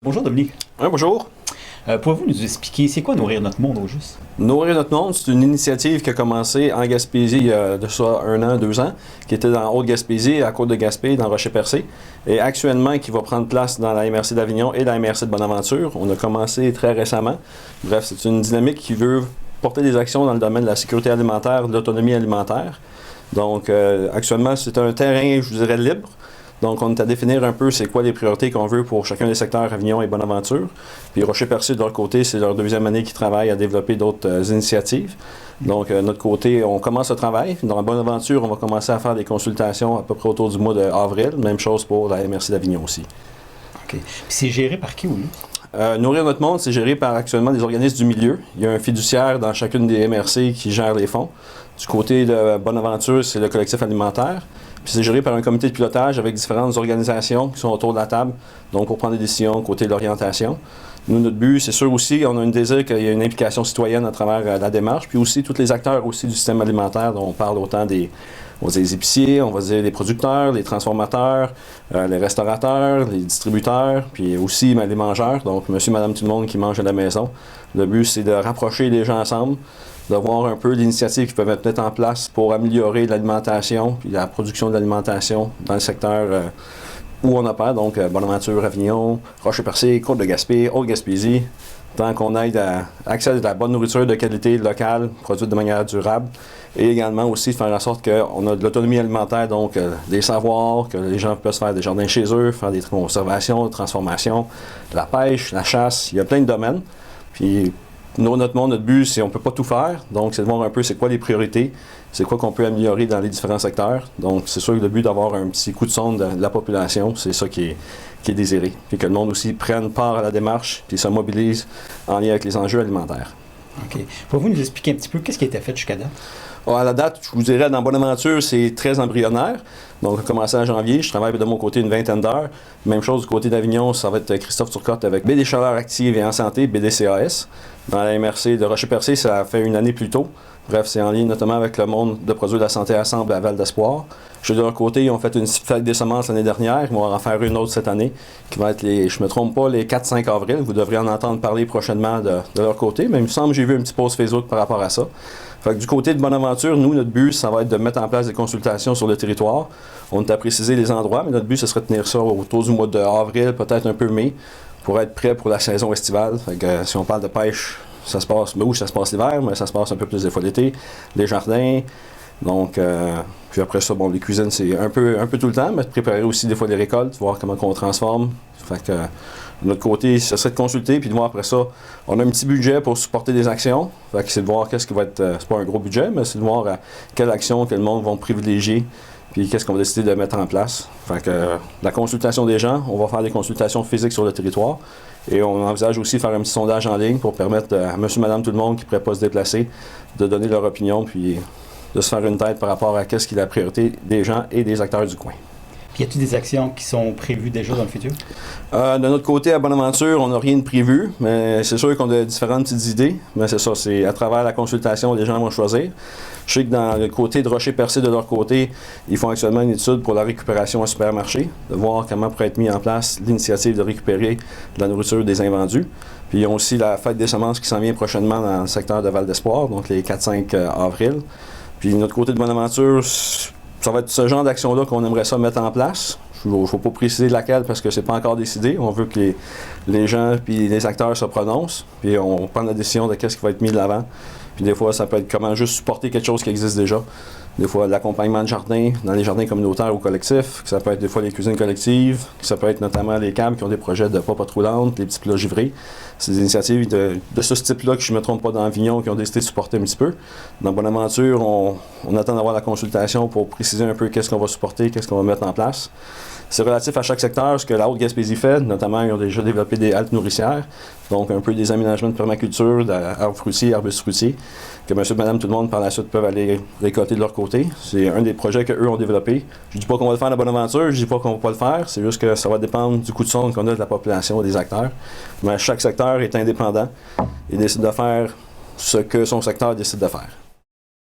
Bonjour Dominique. Oui, bonjour. Pouvez-vous nous expliquer c'est quoi Nourrir notre monde au juste? Nourrir notre monde, c'est une initiative qui a commencé en Gaspésie il y a de ça 1 an, 2 ans, qui était dans Haute-Gaspésie, à Côte-de-Gaspé, dans Rocher-Percé, et actuellement qui va prendre place dans la MRC d'Avignon et la MRC de Bonaventure. On a commencé très récemment. Bref, c'est une dynamique qui veut porter des actions dans le domaine de la sécurité alimentaire, de l'autonomie alimentaire. Donc, actuellement, c'est un terrain, je vous dirais, libre. Donc, on est à définir un peu c'est quoi les priorités qu'on veut pour chacun des secteurs Avignon et Bonaventure. Puis Rocher-Percé, de leur côté, c'est leur deuxième année qu'ils travaillent à développer d'autres initiatives. Donc, de notre côté, on commence le travail. Dans Bonaventure, on va commencer à faire des consultations à peu près autour du mois d'avril. Même chose pour la MRC d'Avignon aussi. OK. Puis c'est géré par qui, oui? Nourrir notre monde, c'est géré par actuellement des organismes du milieu. Il y a un fiduciaire dans chacune des MRC qui gère les fonds. Du côté de Bonaventure, c'est le collectif alimentaire. Puis c'est géré par un comité de pilotage avec différentes organisations qui sont autour de la table, donc pour prendre des décisions côté de l'orientation. Nous, notre but, c'est sûr aussi, on a un désir qu'il y ait une implication citoyenne à travers la démarche, puis aussi tous les acteurs aussi du système alimentaire, dont on parle autant on va dire les épiciers, on va dire les producteurs, les transformateurs, les restaurateurs, les distributeurs, puis aussi les mangeurs, donc monsieur, madame, tout le monde qui mange à la maison. Le but, c'est de rapprocher les gens ensemble, de voir un peu l'initiative qui peuvent être mises en place pour améliorer l'alimentation puis la production de l'alimentation dans le secteur où on opère, donc Bonaventure, Avignon, Rocher-Percé, Côte-de-Gaspé, Haute-Gaspésie, tant qu'on aide à accéder à de la bonne nourriture de qualité locale, produite de manière durable, et également aussi de faire en sorte qu'on a de l'autonomie alimentaire, donc des savoirs, que les gens peuvent faire des jardins chez eux, faire des conservations, des transformations, de la pêche, la chasse, il y a plein de domaines. Puis notre monde, notre but, c'est on ne peut pas tout faire, donc c'est de voir un peu c'est quoi les priorités, c'est quoi qu'on peut améliorer dans les différents secteurs. Donc c'est sûr que le but d'avoir un petit coup de sonde de la population, c'est ça qui est désiré. Puis que le monde aussi prenne part à la démarche, puis se mobilise en lien avec les enjeux alimentaires. OK. Pouvez-vous nous expliquer un petit peu qu'est-ce qui a été fait jusqu'à date? À la date, je vous dirais, dans Bonaventure, c'est très embryonnaire. Donc, on a commencé en janvier. Je travaille de mon côté une vingtaine d'heures. Même chose du côté d'Avignon, ça va être Christophe Turcotte avec BD Chaleur Active et en Santé, BDCAS. Dans la MRC de Rocher-Percé, ça a fait une année plus tôt. Bref, c'est en lien notamment avec le monde de produits de la santé ensemble à Val d'Espoir. Chez de leur côté, ils ont fait une fête des semences l'année dernière. Ils vont en faire une autre cette année, qui va être je ne me trompe pas, les 4-5 avril. Vous devrez en entendre parler prochainement de leur côté. Mais il me semble que j'ai vu un petit post Facebook par rapport à ça. Fait que du côté de Bonaventure, nous, notre but, ça va être de mettre en place des consultations sur le territoire. On t'a précisé les endroits, mais notre but, ce serait de tenir ça autour du mois d'avril, peut-être un peu mai, pour être prêt pour la saison estivale. Fait que, si on parle de pêche, ça se passe, mais où ça se passe l'hiver, mais ça se passe un peu plus des fois l'été, les jardins. Donc, puis après ça, bon, les cuisines, c'est un peu tout le temps, mais de préparer aussi des fois les récoltes, voir comment on transforme. Fait que, de notre côté, ce serait de consulter, puis de voir après ça, on a un petit budget pour supporter des actions. Fait que c'est de voir qu'est-ce qui va être, c'est pas un gros budget, mais c'est de voir quelle action que le monde va privilégier, puis qu'est-ce qu'on va décider de mettre en place. Fait que la consultation des gens, on va faire des consultations physiques sur le territoire, et on envisage aussi de faire un petit sondage en ligne pour permettre à monsieur, madame, tout le monde qui ne pourrait pas se déplacer de donner leur opinion, puis de se faire une tête par rapport à qu'est-ce qui est la priorité des gens et des acteurs du coin. Puis y a-t-il des actions qui sont prévues déjà dans le futur? De notre côté, à Bonaventure, on n'a rien de prévu, mais c'est sûr qu'on a différentes petites idées. Mais c'est ça, c'est à travers la consultation, les gens vont choisir. Je sais que dans le côté de Rocher-Percé, de leur côté, ils font actuellement une étude pour la récupération en supermarché, de voir comment pourrait être mis en place l'initiative de récupérer de la nourriture des invendus. Puis ils ont aussi la fête des semences qui s'en vient prochainement dans le secteur de Val d'Espoir, donc les 4-5 avril. Puis de notre côté de Bonaventure, ça va être ce genre d'action-là qu'on aimerait ça mettre en place. Il ne faut pas préciser laquelle parce que c'est pas encore décidé. On veut que les gens et les acteurs se prononcent. Puis on prend la décision de qu'est-ce qui va être mis de l'avant. Puis des fois, ça peut être comment juste supporter quelque chose qui existe déjà. Des fois, l'accompagnement de jardin, dans les jardins communautaires ou collectifs. Ça peut être des fois les cuisines collectives. Ça peut être notamment les CAM qui ont des projets de pas patrouillantes, les petits plats givrés. C'est des initiatives de ce type-là que je ne me trompe pas dans Avignon qui ont décidé de supporter un petit peu. Dans Bonaventure, on attend d'avoir la consultation pour préciser un peu qu'est-ce qu'on va supporter, qu'est-ce qu'on va mettre en place. C'est relatif à chaque secteur, ce que la Haute-Gaspésie fait. Notamment, ils ont déjà développé des haltes nourricières, donc un peu des aménagements de permaculture, d'arbres fruitiers, arbustes fruitiers, que monsieur, madame, tout le monde, par la suite, peuvent aller récolter de leur côté. C'est un des projets qu'eux ont développé. Je ne dis pas qu'on va le faire à la Bonaventure, je ne dis pas qu'on ne va pas le faire, c'est juste que ça va dépendre du coup de sonde qu'on a de la population et des acteurs. Mais chaque secteur est indépendant et décide de faire ce que son secteur décide de faire.